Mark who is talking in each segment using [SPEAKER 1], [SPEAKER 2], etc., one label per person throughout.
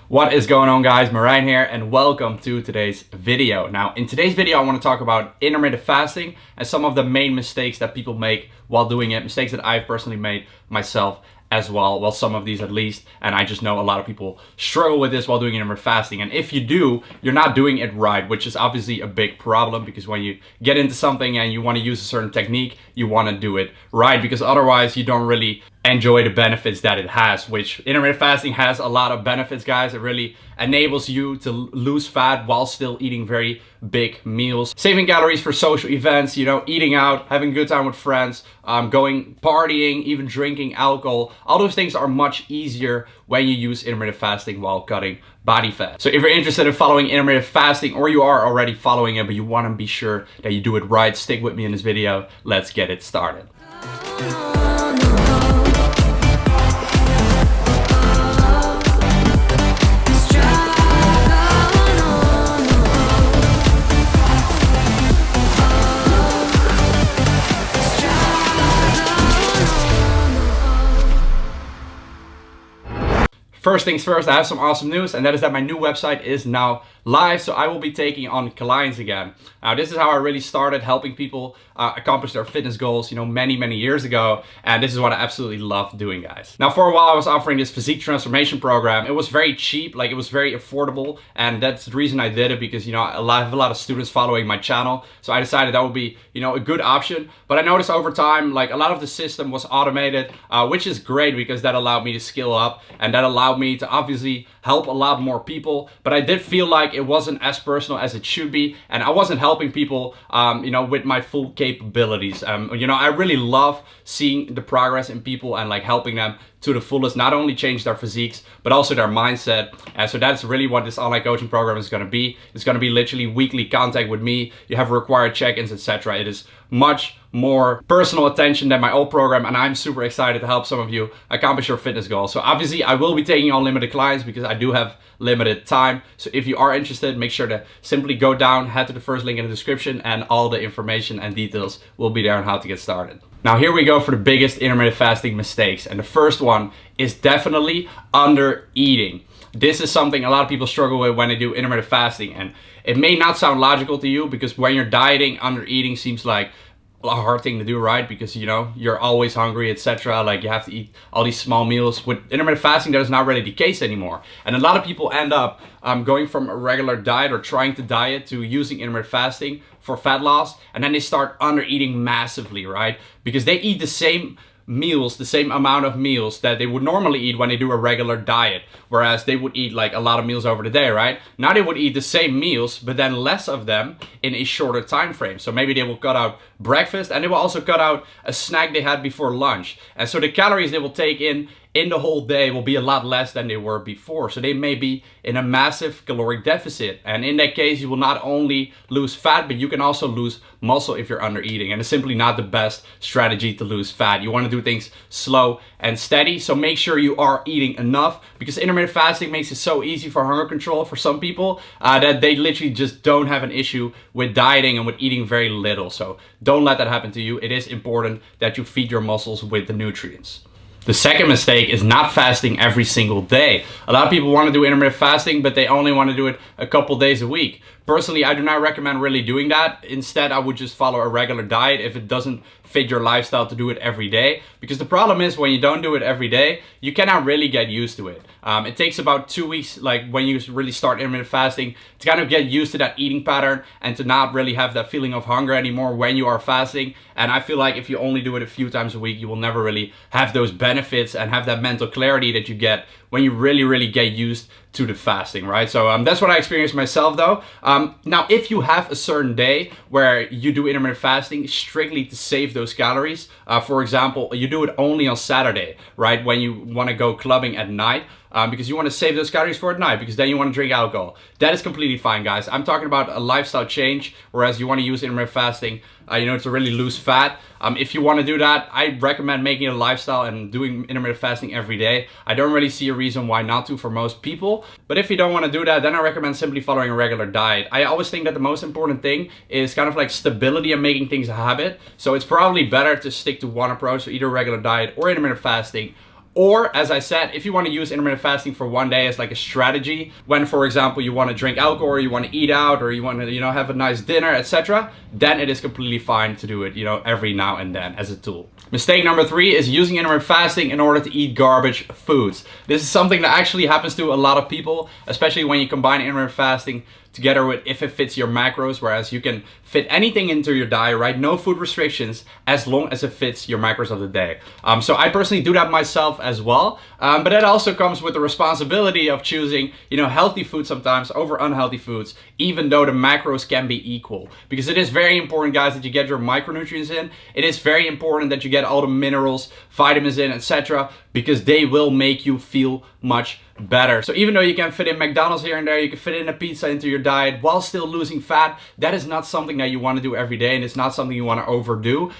[SPEAKER 1] What is going on, guys? Marijn here and welcome to today's video. Now in today's video I want to talk about intermittent fasting and some of the main mistakes that people make while doing it. Mistakes that I've personally made myself as well, some of these at least, and I just know a lot of people struggle with this while doing intermittent fasting. And if you do, you're not doing it right, which is obviously a big problem, because when you get into something and you want to use a certain technique, you want to do it right, because otherwise you don't really enjoy the benefits that it has, which intermittent fasting has a lot of benefits, guys. It really enables you to lose fat while still eating very big meals, saving calories for social events, you know, eating out, having a good time with friends, going partying, even drinking alcohol. All those things are much easier when you use intermittent fasting while cutting body fat. So if you're interested in following intermittent fasting, or you are already following it but you want to be sure that you do it right, stick with me in this video. Let's get it started. First things first, I have some awesome news, and that is that my new website is now live, so I will be taking on clients again. Now this is how I really started helping people accomplish their fitness goals, you know, many years ago, and this is what I absolutely love doing, guys. Now for a while I was offering this physique transformation program. It was very cheap, like it was very affordable, and that's the reason I did it, because, you know, I have a lot of students following my channel, so I decided that would be, you know, a good option. But I noticed over time, like, a lot of the system was automated, which is great, because that allowed me to scale up, and that allowed me to obviously help a lot more people. But I did feel like it wasn't as personal as it should be, and I wasn't helping people, you know, with my full capabilities. You know, I really love seeing the progress in people and like helping them to the fullest, not only change their physiques, but also their mindset. And so that's really what this online coaching program is going to be. It's going to be literally weekly contact with me. You have required check-ins, etc. It is much more personal attention than my old program, and I'm super excited to help some of you accomplish your fitness goals. So obviously I will be taking on limited clients because I do have limited time. So if you are interested, make sure to simply go down, head to the first link in the description, and all the information and details will be there on how to get started. Now here we go for the biggest intermittent fasting mistakes, and the first one is definitely under eating. This is something a lot of people struggle with when they do intermittent fasting, and it may not sound logical to you, because when you're dieting, under eating seems like a hard thing to do, right? Because, you know, you're always hungry, etc. Like, you have to eat all these small meals. With intermittent fasting, that is not really the case anymore, and a lot of people end up going from a regular diet or trying to diet to using intermittent fasting for fat loss, and then they start under eating massively, right? Because they eat the same meals, the same amount of meals that they would normally eat when they do a regular diet, whereas they would eat like a lot of meals over the day, right? Now they would eat the same meals, but then less of them in a shorter time frame. So maybe they will cut out breakfast, and they will also cut out a snack they had before lunch, and so the calories they will take in the whole day will be a lot less than they were before. So they may be in a massive caloric deficit, and in that case you will not only lose fat, but you can also lose muscle if you're under eating, and it's simply not the best strategy to lose fat. You want to do things slow and steady, so make sure you are eating enough, because intermittent fasting makes it so easy for hunger control for some people that they literally just don't have an issue with dieting and with eating very little. So don't let that happen to you. It is important that you feed your muscles with the nutrients. The second mistake is not fasting every single day. A lot of people want to do intermittent fasting, but they only want to do it a couple days a week. Personally, I do not recommend really doing that. Instead, I would just follow a regular diet if it doesn't fit your lifestyle to do it every day. Because the problem is, when you don't do it every day, you cannot really get used to it. It takes about 2 weeks, like when you really start intermittent fasting, to kind of get used to that eating pattern and to not really have that feeling of hunger anymore when you are fasting. And I feel like if you only do it a few times a week, you will never really have those benefits and have that mental clarity that you get when you really get used to the fasting, right? So that's what I experienced myself though. Now, if you have a certain day where you do intermittent fasting strictly to save those calories, for example, you do it only on Saturday, right? When you want to go clubbing at night, because you want to save those calories for at night, because then you want to drink alcohol. That is completely fine, guys. I'm talking about a lifestyle change, whereas you want to use intermittent fasting, you know, to really lose fat. If you want to do that, I recommend making it a lifestyle and doing intermittent fasting every day. I don't really see a reason why not to for most people. But if you don't want to do that, then I recommend simply following a regular diet. I always think that the most important thing is kind of like stability and making things a habit. So it's probably better to stick to one approach, so either regular diet or intermittent fasting, Or, as I said, if you want to use intermittent fasting for one day as like a strategy, when, for example, you want to drink alcohol, or you want to eat out, or you want to, have a nice dinner, etc., then it is completely fine to do it, every now and then as a tool. Mistake number 3 is using intermittent fasting in order to eat garbage foods. This is something that actually happens to a lot of people, especially when you combine intermittent fasting together with if it fits your macros, whereas you can fit anything into your diet, right? No food restrictions as long as it fits your macros of the day. So I personally do that myself as well, but that also comes with the responsibility of choosing, healthy food sometimes over unhealthy foods, even though the macros can be equal. Because it is very important, guys, that you get your micronutrients in. It is very important that you get all the minerals, vitamins in, etc., because they will make you feel much better. So even though you can fit in McDonald's here and there, you can fit in a pizza into your diet while still losing fat, that is not something that you want to do every day, and it's not something you want to overdo,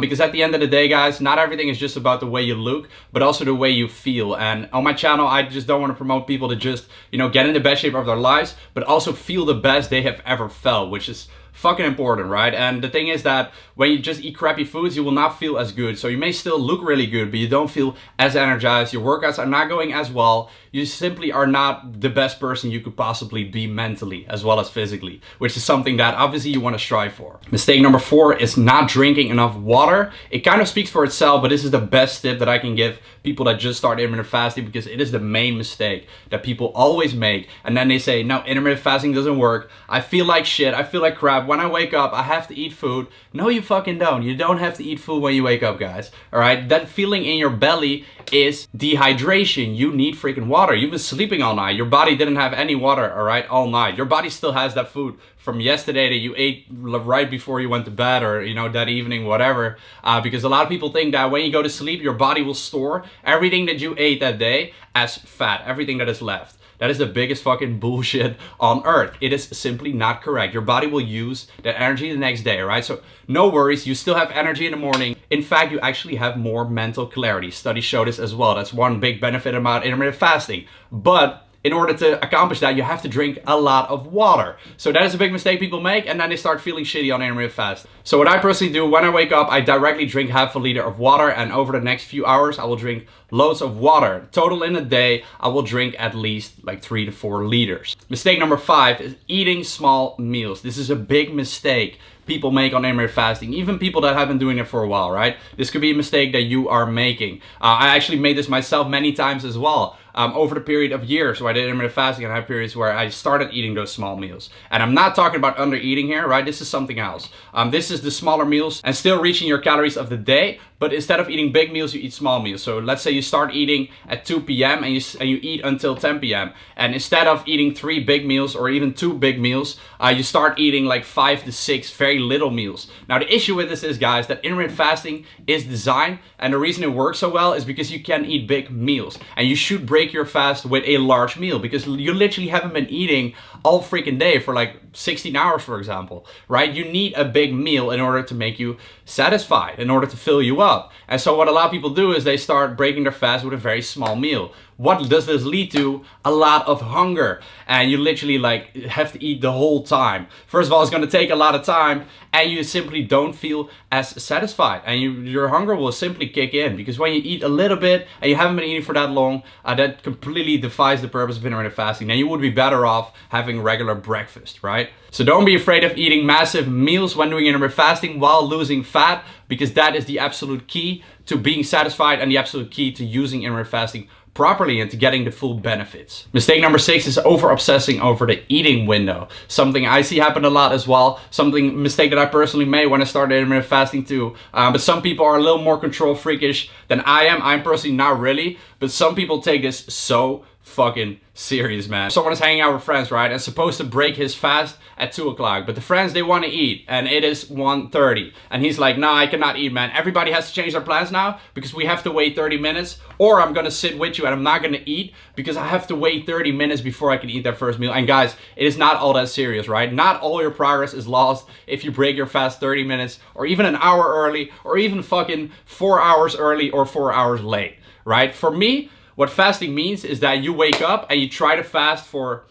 [SPEAKER 1] because at the end of the day, guys, not everything is just about the way you look, but also the way you feel. And on my channel, I just don't want to promote people to just, get in the best shape of their lives, but also feel the best they have ever felt, which is fucking important, right? And the thing is that when you just eat crappy foods, you will not feel as good. So you may still look really good, but you don't feel as energized. Your workouts are not going as well. You simply are not the best person you could possibly be mentally as well as physically, which is something that obviously you want to strive for. Mistake number 4 is not drinking enough water. It kind of speaks for itself, but this is the best tip that I can give people that just start intermittent fasting, because it is the main mistake that people always make. And then they say, no, intermittent fasting doesn't work. I feel like shit. I feel like crap. When I wake up, I have to eat food. No, you fucking don't. You don't have to eat food when you wake up, guys. All right? That feeling in your belly is dehydration. You need freaking water. You've been sleeping all night. Your body didn't have any water, all right, all night. Your body still has that food from yesterday that you ate right before you went to bed, or that evening, whatever, because a lot of people think that when you go to sleep, your body will store everything that you ate that day as fat, everything that is left. That is the biggest fucking bullshit on earth. It is simply not correct. Your body will use that energy the next day, right? So no worries, you still have energy in the morning. In fact, you actually have more mental clarity. Studies show this as well. That's one big benefit about intermittent fasting. But in order to accomplish that, you have to drink a lot of water. So that is a big mistake people make, and then they start feeling shitty on intermittent fast. So what I personally do, when I wake up, I directly drink half a liter of water, and over the next few hours, I will drink loads of water. Total in a day, I will drink at least like 3 to 4 liters. Mistake number 5 is eating small meals. This is a big mistake people make on intermittent fasting, even people that have been doing it for a while, right? This could be a mistake that you are making. I actually made this myself many times as well. Over the period of years, so I did intermittent fasting, and I had periods where I started eating those small meals. And I'm not talking about under eating here, right? This is something else. This is the smaller meals and still reaching your calories of the day, but instead of eating big meals, you eat small meals. So let's say you start eating at 2 p.m. and you eat until 10 p.m. And instead of eating 3 big meals or even 2 big meals, you start eating like 5 to 6 very little meals. Now the issue with this is, guys, that intermittent fasting is designed, and the reason it works so well is because you can eat big meals, and you should break your fast with a large meal, because you literally haven't been eating all freaking day for like 16 hours, for example, right? You need a big meal in order to make you satisfied, in order to fill you up. And so what a lot of people do is they start breaking their fast with a very small meal. What does this lead to? A lot of hunger, and you literally like have to eat the whole time. First of all, it's going to take a lot of time, and you simply don't feel as satisfied, and your hunger will simply kick in, because when you eat a little bit and you haven't been eating for that long, that completely defies the purpose of intermittent fasting. Then you would be better off having regular breakfast, right? So don't be afraid of eating massive meals when doing intermittent fasting while losing fat, because that is the absolute key to being satisfied and the absolute key to using intermittent fasting properly and to getting the full benefits. Mistake number 6 is over obsessing over the eating window. Something I see happen a lot as well. Mistake that I personally made when I started intermittent fasting too. But some people are a little more control freakish than I am. I'm personally not really, but some people take this so fucking serious, man. Someone is hanging out with friends, right, and supposed to break his fast at 2 o'clock, but the friends, they want to eat, and it is 1:30, and he's like, nah, I cannot eat, man. Everybody has to change their plans now because we have to wait 30 minutes, or I'm gonna sit with you and I'm not gonna eat because I have to wait 30 minutes before I can eat that first meal. And guys, it is not all that serious, right? Not all your progress is lost if you break your fast 30 minutes or even an hour early, or even fucking 4 hours early or 4 hours late, right? For me, what fasting means is that you wake up and you try to fast for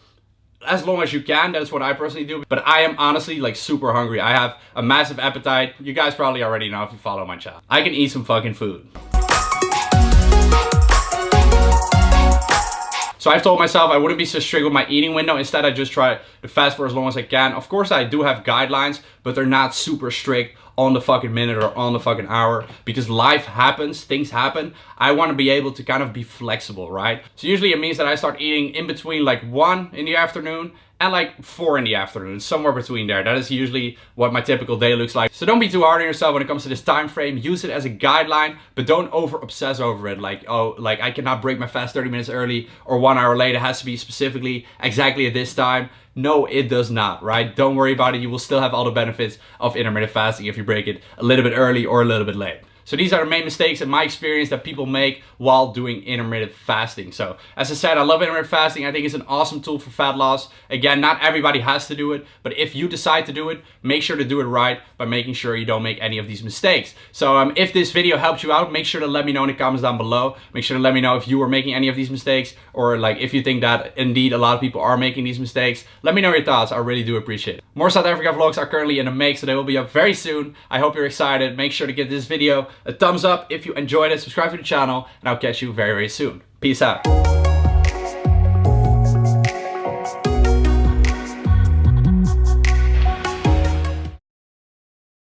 [SPEAKER 1] as long as you can. That's what I personally do. But I am honestly like super hungry. I have a massive appetite. You guys probably already know if you follow my channel. I can eat some fucking food. So I've told myself I wouldn't be so strict with my eating window. Instead, I just try to fast for as long as I can. Of course, I do have guidelines, but they're not super strict on the fucking minute or on the fucking hour, because life happens, things happen. I want to be able to kind of be flexible, right? So usually it means that I start eating in between like 1 in the afternoon and like 4 in the afternoon, somewhere between there. That is usually what my typical day looks like. So don't be too hard on yourself when it comes to this time frame. Use it as a guideline, but don't over obsess over it. Like, oh, like I cannot break my fast 30 minutes early, or 1 hour late. It has to be specifically exactly at this time. No, it does not, right? Don't worry about it. You will still have all the benefits of intermittent fasting if you break it a little bit early or a little bit late. So these are the main mistakes in my experience that people make while doing intermittent fasting. So as I said, I love intermittent fasting. I think it's an awesome tool for fat loss. Again, not everybody has to do it, but if you decide to do it, make sure to do it right by making sure you don't make any of these mistakes. So if this video helped you out, make sure to let me know in the comments down below. Make sure to let me know if you were making any of these mistakes, or like if you think that indeed a lot of people are making these mistakes. Let me know your thoughts. I really do appreciate it. More South Africa vlogs are currently in the make, so they will be up very soon. I hope you're excited. Make sure to give this video a thumbs up if you enjoyed it. Subscribe to the channel, and I'll catch you very, very soon. Peace out.